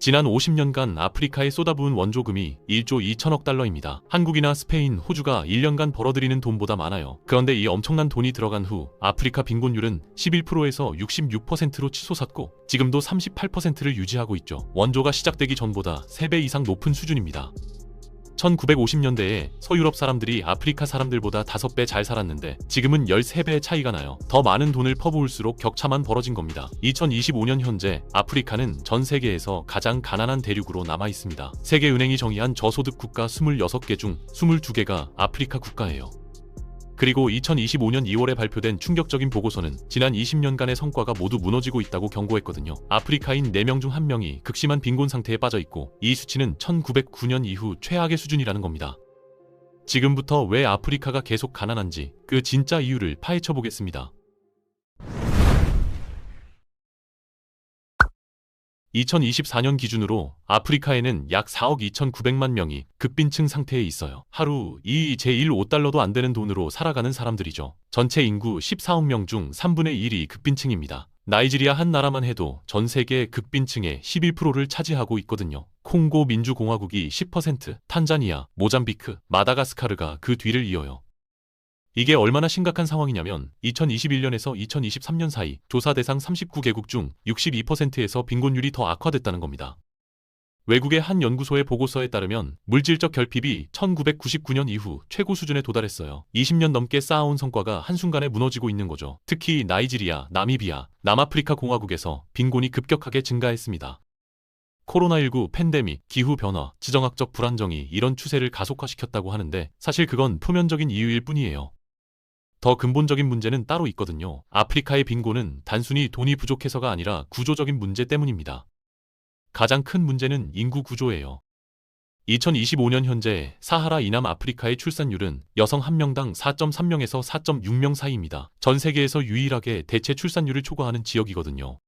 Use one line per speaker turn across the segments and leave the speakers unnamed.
지난 50년간 아프리카에 쏟아부은 원조금이 1조 2천억 달러입니다. 한국이나 스페인, 호주가 1년간 벌어들이는 돈보다 많아요. 그런데 이 엄청난 돈이 들어간 후 아프리카 빈곤율은 11%에서 66%로 치솟았고 지금도 38%를 유지하고 있죠. 원조가 시작되기 전보다 3배 이상 높은 수준입니다. 1950년대에 서유럽 사람들이 아프리카 사람들보다 5배 잘 살았는데 지금은 13배의 차이가 나요. 더 많은 돈을 퍼부을수록 격차만 벌어진 겁니다. 2025년 현재 아프리카는 전 세계에서 가장 가난한 대륙으로 남아 있습니다. 세계은행이 정의한 저소득 국가 26개 중 22개가 아프리카 국가예요. 그리고 2025년 2월에 발표된 충격적인 보고서는 지난 20년간의 성과가 모두 무너지고 있다고 경고했거든요. 아프리카인 4명 중 1명이 극심한 빈곤 상태에 빠져 있고 이 수치는 1909년 이후 최악의 수준이라는 겁니다. 지금부터 왜 아프리카가 계속 가난한지 그 진짜 이유를 파헤쳐 보겠습니다. 2024년 기준으로 아프리카에는 약 4억 2,900만 명이 극빈층 상태에 있어요. 하루 제1 5달러도 안 되는 돈으로 살아가는 사람들이죠. 전체 인구 14억 명 중 3분의 1이 극빈층입니다. 나이지리아 한 나라만 해도 전 세계 극빈층의 11%를 차지하고 있거든요. 콩고 민주공화국이 10%, 탄자니아, 모잠비크, 마다가스카르가 그 뒤를 이어요. 이게 얼마나 심각한 상황이냐면 2021년에서 2023년 사이 조사 대상 39개국 중 62%에서 빈곤율이 더 악화됐다는 겁니다. 외국의 한 연구소의 보고서에 따르면 물질적 결핍이 1999년 이후 최고 수준에 도달했어요. 20년 넘게 쌓아온 성과가 한순간에 무너지고 있는 거죠. 특히 나이지리아, 나미비아, 남아프리카 공화국에서 빈곤이 급격하게 증가했습니다. 코로나19 팬데믹, 기후변화, 지정학적 불안정이 이런 추세를 가속화시켰다고 하는데 사실 그건 표면적인 이유일 뿐이에요. 더 근본적인 문제는 따로 있거든요. 아프리카의 빈곤은 단순히 돈이 부족해서가 아니라 구조적인 문제 때문입니다. 가장 큰 문제는 인구 구조예요. 2025년 현재 사하라 이남 아프리카의 출산율은 여성 1명당 4.3명에서 4.6명 사이입니다. 전 세계에서 유일하게 대체 출산율을 초과하는 지역이거든요.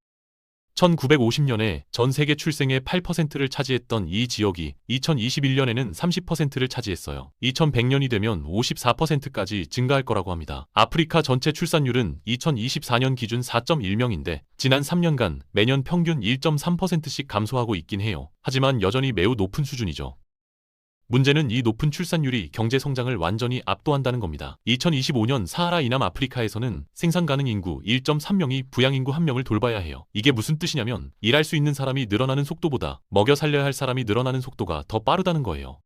1950년에 전 세계 출생의 8%를 차지했던 이 지역이 2021년에는 30%를 차지했어요. 2100년이 되면 54%까지 증가할 거라고 합니다. 아프리카 전체 출산율은 2024년 기준 4.1명인데 지난 3년간 매년 평균 1.3%씩 감소하고 있긴 해요. 하지만 여전히 매우 높은 수준이죠. 문제는 이 높은 출산율이 경제 성장을 완전히 압도한다는 겁니다. 2025년 사하라 이남 아프리카에서는 생산 가능 인구 1.3명이 부양 인구 1명을 돌봐야 해요. 이게 무슨 뜻이냐면 일할 수 있는 사람이 늘어나는 속도보다 먹여 살려야 할 사람이 늘어나는 속도가 더 빠르다는 거예요.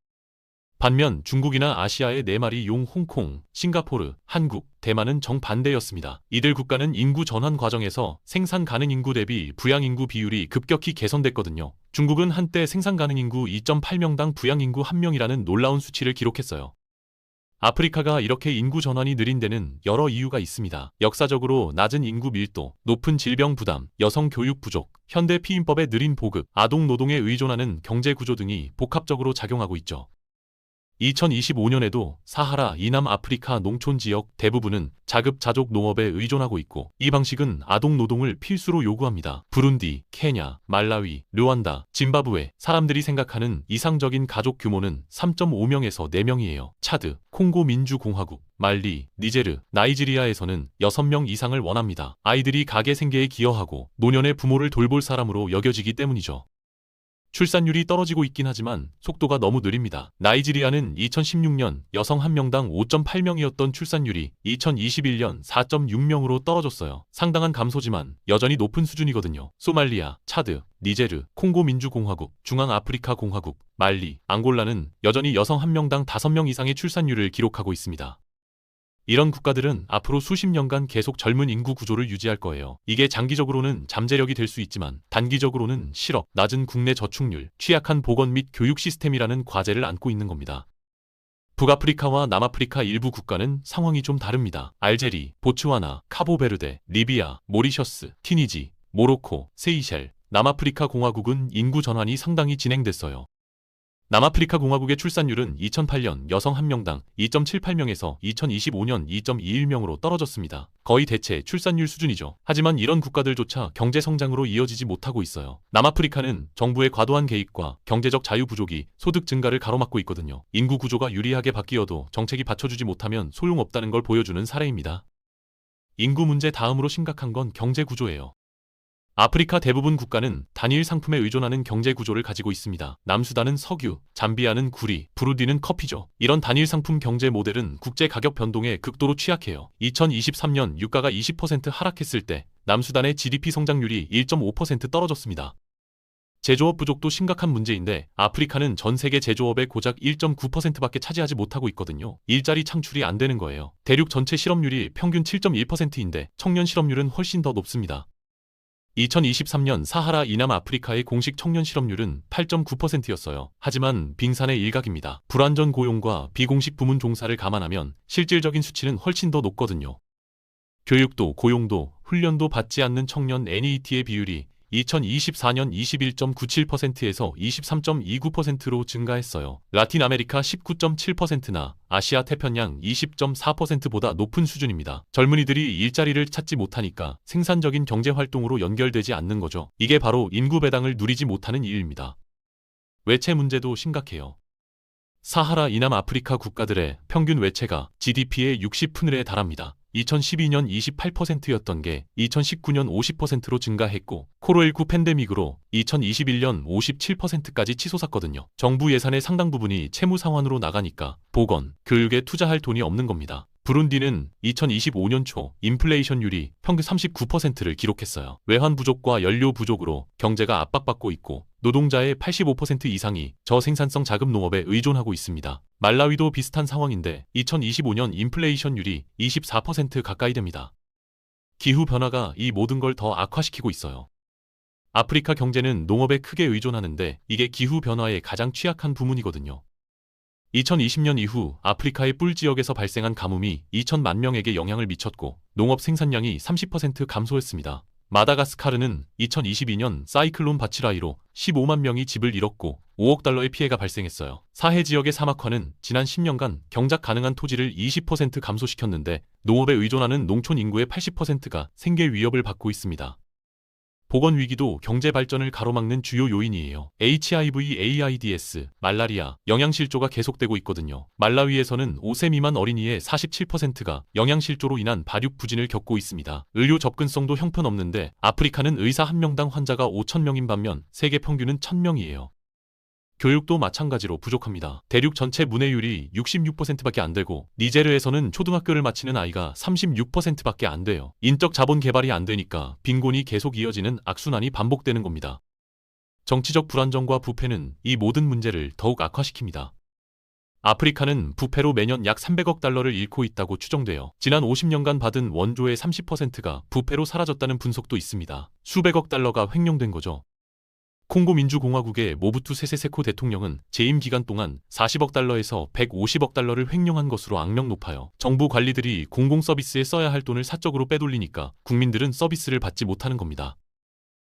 반면 중국이나 아시아의 4마리 용 홍콩, 싱가포르, 한국, 대만은 정반대였습니다. 이들 국가는 인구 전환 과정에서 생산 가능 인구 대비 부양 인구 비율이 급격히 개선됐거든요. 중국은 한때 생산 가능 인구 2.8명당 부양 인구 1명이라는 놀라운 수치를 기록했어요. 아프리카가 이렇게 인구 전환이 느린 데는 여러 이유가 있습니다. 역사적으로 낮은 인구 밀도, 높은 질병 부담, 여성 교육 부족, 현대 피임법의 느린 보급, 아동 노동에 의존하는 경제 구조 등이 복합적으로 작용하고 있죠. 2025년에도 사하라 이남 아프리카 농촌 지역 대부분은 자급자족 농업에 의존하고 있고 이 방식은 아동 노동을 필수로 요구합니다. 부룬디, 케냐, 말라위, 르완다, 짐바브웨 사람들이 생각하는 이상적인 가족 규모는 3.5명에서 4명이에요. 차드, 콩고 민주공화국, 말리, 니제르, 나이지리아에서는 6명 이상을 원합니다. 아이들이 가계 생계에 기여하고 노년의 부모를 돌볼 사람으로 여겨지기 때문이죠. 출산율이 떨어지고 있긴 하지만 속도가 너무 느립니다. 나이지리아는 2016년 여성 1명당 5.8명이었던 출산율이 2021년 4.6명으로 떨어졌어요. 상당한 감소지만 여전히 높은 수준이거든요. 소말리아, 차드, 니제르, 콩고 민주공화국, 중앙아프리카 공화국, 말리, 앙골라는 여전히 여성 1명당 5명 이상의 출산율을 기록하고 있습니다. 이런 국가들은 앞으로 수십 년간 계속 젊은 인구 구조를 유지할 거예요. 이게 장기적으로는 잠재력이 될 수 있지만 단기적으로는 실업, 낮은 국내 저축률, 취약한 보건 및 교육 시스템이라는 과제를 안고 있는 겁니다. 북아프리카와 남아프리카 일부 국가는 상황이 좀 다릅니다. 알제리, 보츠와나, 카보베르데, 리비아, 모리셔스, 튀니지, 모로코, 세이셸, 남아프리카 공화국은 인구 전환이 상당히 진행됐어요. 남아프리카 공화국의 출산율은 2008년 여성 1명당 2.78명에서 2025년 2.21명으로 떨어졌습니다. 거의 대체 출산율 수준이죠. 하지만 이런 국가들조차 경제 성장으로 이어지지 못하고 있어요. 남아프리카는 정부의 과도한 개입과 경제적 자유 부족이 소득 증가를 가로막고 있거든요. 인구 구조가 유리하게 바뀌어도 정책이 받쳐주지 못하면 소용없다는 걸 보여주는 사례입니다. 인구 문제 다음으로 심각한 건 경제 구조예요. 아프리카 대부분 국가는 단일 상품에 의존하는 경제 구조를 가지고 있습니다. 남수단은 석유, 잠비아는 구리, 부루디는 커피죠. 이런 단일 상품 경제 모델은 국제 가격 변동에 극도로 취약해요. 2023년 유가가 20% 하락했을 때 남수단의 GDP 성장률이 1.5% 떨어졌습니다. 제조업 부족도 심각한 문제인데 아프리카는 전 세계 제조업의 고작 1.9%밖에 차지하지 못하고 있거든요. 일자리 창출이 안 되는 거예요. 대륙 전체 실업률이 평균 7.1%인데 청년 실업률은 훨씬 더 높습니다. 2023년 사하라 이남 아프리카의 공식 청년 실업률은 8.9%였어요. 하지만 빙산의 일각입니다. 불안전 고용과 비공식 부문 종사를 감안하면 실질적인 수치는 훨씬 더 높거든요. 교육도 고용도 훈련도 받지 않는 청년 NET의 비율이 2024년 21.97%에서 23.29%로 증가했어요. 라틴 아메리카 19.7%나 아시아 태평양 20.4%보다 높은 수준입니다. 젊은이들이 일자리를 찾지 못하니까 생산적인 경제 활동으로 연결되지 않는 거죠. 이게 바로 인구 배당을 누리지 못하는 이유입니다. 외채 문제도 심각해요. 사하라 이남 아프리카 국가들의 평균 외채가 GDP의 60%에 달합니다. 2012년 28%였던 게 2019년 50%로 증가했고 코로나19 팬데믹으로 2021년 57%까지 치솟았거든요. 정부 예산의 상당 부분이 채무 상환으로 나가니까 보건, 교육에 투자할 돈이 없는 겁니다. 부룬디는 2025년 초 인플레이션율이 평균 39%를 기록했어요. 외환 부족과 연료 부족으로 경제가 압박받고 있고 노동자의 85% 이상이 저생산성 자급 농업에 의존하고 있습니다. 말라위도 비슷한 상황인데 2025년 인플레이션율이 24% 가까이 됩니다. 기후변화가 이 모든 걸 더 악화시키고 있어요. 아프리카 경제는 농업에 크게 의존하는데 이게 기후변화에 가장 취약한 부문이거든요. 2020년 이후 아프리카의 뿔 지역에서 발생한 가뭄이 2천만 명에게 영향을 미쳤고 농업 생산량이 30% 감소했습니다. 마다가스카르는 2022년 사이클론 바치라이로 15만 명이 집을 잃었고 5억 달러의 피해가 발생했어요. 사해 지역의 사막화는 지난 10년간 경작 가능한 토지를 20% 감소시켰는데 농업에 의존하는 농촌 인구의 80%가 생계 위협을 받고 있습니다. 보건 위기도 경제 발전을 가로막는 주요 요인이에요. HIV, AIDS, 말라리아, 영양실조가 계속되고 있거든요. 말라위에서는 5세 미만 어린이의 47%가 영양실조로 인한 발육 부진을 겪고 있습니다. 의료 접근성도 형편없는데 아프리카는 의사 1명당 환자가 5,000명인 반면 세계 평균은 1,000명이에요. 교육도 마찬가지로 부족합니다. 대륙 전체 문해율이 66%밖에 안 되고 니제르에서는 초등학교를 마치는 아이가 36%밖에 안 돼요. 인적 자본 개발이 안 되니까 빈곤이 계속 이어지는 악순환이 반복되는 겁니다. 정치적 불안정과 부패는 이 모든 문제를 더욱 악화시킵니다. 아프리카는 부패로 매년 약 300억 달러를 잃고 있다고 추정돼요. 지난 50년간 받은 원조의 30%가 부패로 사라졌다는 분석도 있습니다. 수백억 달러가 횡령된 거죠. 콩고 민주공화국의 모부투 세세세코 대통령은 재임 기간 동안 40억 달러에서 150억 달러를 횡령한 것으로 악명 높아요. 정부 관리들이 공공 서비스에 써야 할 돈을 사적으로 빼돌리니까 국민들은 서비스를 받지 못하는 겁니다.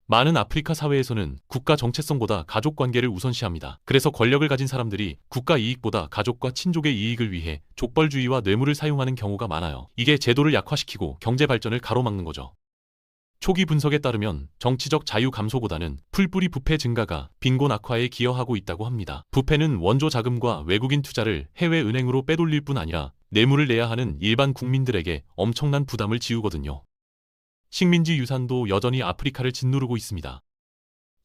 많은 아프리카 사회에서는 국가 정체성보다 가족 관계를 우선시합니다. 그래서 권력을 가진 사람들이 국가 이익보다 가족과 친족의 이익을 위해 족벌주의와 뇌물을 사용하는 경우가 많아요. 이게 제도를 약화시키고 경제 발전을 가로막는 거죠. 초기 분석에 따르면 정치적 자유 감소보다는 풀뿌리 부패 증가가 빈곤 악화에 기여하고 있다고 합니다. 부패는 원조 자금과 외국인 투자를 해외 은행으로 빼돌릴 뿐 아니라 뇌물을 내야 하는 일반 국민들에게 엄청난 부담을 지우거든요. 식민지 유산도 여전히 아프리카를 짓누르고 있습니다.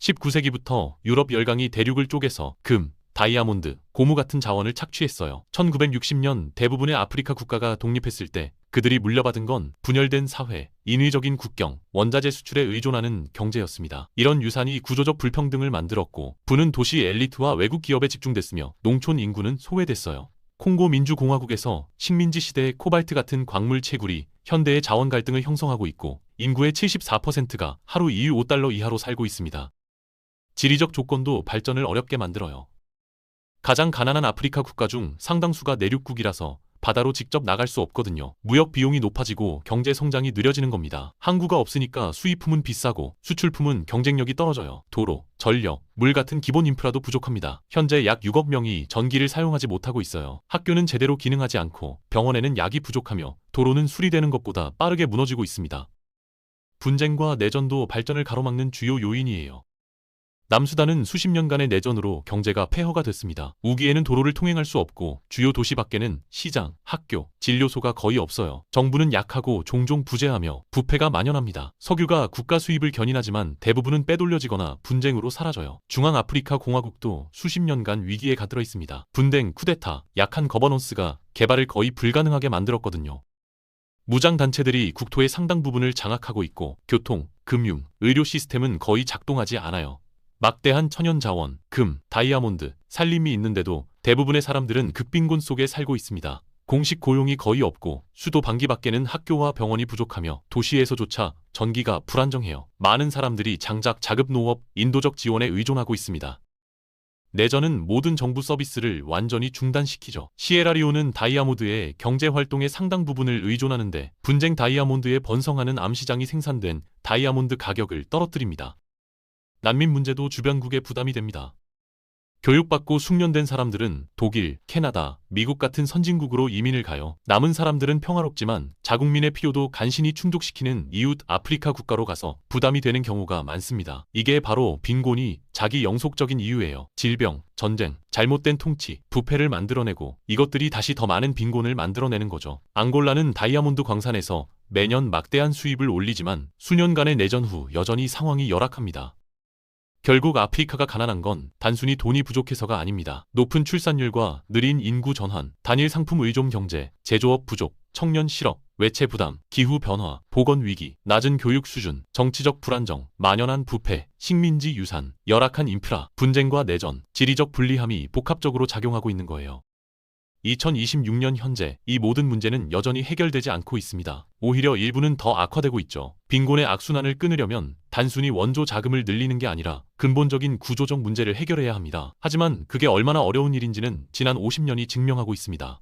19세기부터 유럽 열강이 대륙을 쪼개서 금, 다이아몬드, 고무 같은 자원을 착취했어요. 1960년 대부분의 아프리카 국가가 독립했을 때 그들이 물려받은 건 분열된 사회, 인위적인 국경, 원자재 수출에 의존하는 경제였습니다. 이런 유산이 구조적 불평등을 만들었고 부는 도시 엘리트와 외국 기업에 집중됐으며 농촌 인구는 소외됐어요. 콩고 민주공화국에서 식민지 시대의 코발트 같은 광물 채굴이 현대의 자원 갈등을 형성하고 있고 인구의 74%가 하루 25달러 이하로 살고 있습니다. 지리적 조건도 발전을 어렵게 만들어요. 가장 가난한 아프리카 국가 중 상당수가 내륙국이라서 바다로 직접 나갈 수 없거든요. 무역 비용이 높아지고 경제 성장이 느려지는 겁니다. 항구가 없으니까 수입품은 비싸고 수출품은 경쟁력이 떨어져요. 도로, 전력, 물 같은 기본 인프라도 부족합니다. 현재 약 6억 명이 전기를 사용하지 못하고 있어요. 학교는 제대로 기능하지 않고 병원에는 약이 부족하며 도로는 수리되는 것보다 빠르게 무너지고 있습니다. 분쟁과 내전도 발전을 가로막는 주요 요인이에요. 남수단은 수십 년간의 내전으로 경제가 폐허가 됐습니다. 우기에는 도로를 통행할 수 없고 주요 도시 밖에는 시장, 학교, 진료소가 거의 없어요. 정부는 약하고 종종 부재하며 부패가 만연합니다. 석유가 국가 수입을 견인하지만 대부분은 빼돌려지거나 분쟁으로 사라져요. 중앙아프리카 공화국도 수십 년간 위기에 갇혀 있습니다. 분쟁, 쿠데타, 약한 거버넌스가 개발을 거의 불가능하게 만들었거든요. 무장단체들이 국토의 상당 부분을 장악하고 있고 교통, 금융, 의료 시스템은 거의 작동하지 않아요. 막대한 천연자원, 금, 다이아몬드, 산림이 있는데도 대부분의 사람들은 극빈곤 속에 살고 있습니다. 공식 고용이 거의 없고 수도 반기 밖에는 학교와 병원이 부족하며 도시에서조차 전기가 불안정해요. 많은 사람들이 장작, 자급노업, 인도적 지원에 의존하고 있습니다. 내전은 모든 정부 서비스를 완전히 중단시키죠. 시에라리온은 다이아몬드의 경제활동의 상당 부분을 의존하는데 분쟁 다이아몬드에 번성하는 암시장이 생산된 다이아몬드 가격을 떨어뜨립니다. 난민 문제도 주변국에 부담이 됩니다. 교육받고 숙련된 사람들은 독일, 캐나다, 미국 같은 선진국으로 이민을 가요. 남은 사람들은 평화롭지만 자국민의 필요도 간신히 충족시키는 이웃 아프리카 국가로 가서 부담이 되는 경우가 많습니다. 이게 바로 빈곤이 자기 영속적인 이유예요. 질병, 전쟁, 잘못된 통치, 부패를 만들어내고 이것들이 다시 더 많은 빈곤을 만들어내는 거죠. 앙골라는 다이아몬드 광산에서 매년 막대한 수입을 올리지만 수년간의 내전 후 여전히 상황이 열악합니다. 결국 아프리카가 가난한 건 단순히 돈이 부족해서가 아닙니다. 높은 출산율과 느린 인구 전환, 단일 상품 의존 경제, 제조업 부족, 청년 실업, 외채 부담, 기후 변화, 보건 위기, 낮은 교육 수준, 정치적 불안정, 만연한 부패, 식민지 유산, 열악한 인프라, 분쟁과 내전, 지리적 불리함이 복합적으로 작용하고 있는 거예요. 2026년 현재 이 모든 문제는 여전히 해결되지 않고 있습니다. 오히려 일부는 더 악화되고 있죠. 빈곤의 악순환을 끊으려면 단순히 원조 자금을 늘리는 게 아니라 근본적인 구조적 문제를 해결해야 합니다. 하지만 그게 얼마나 어려운 일인지는 지난 50년이 증명하고 있습니다.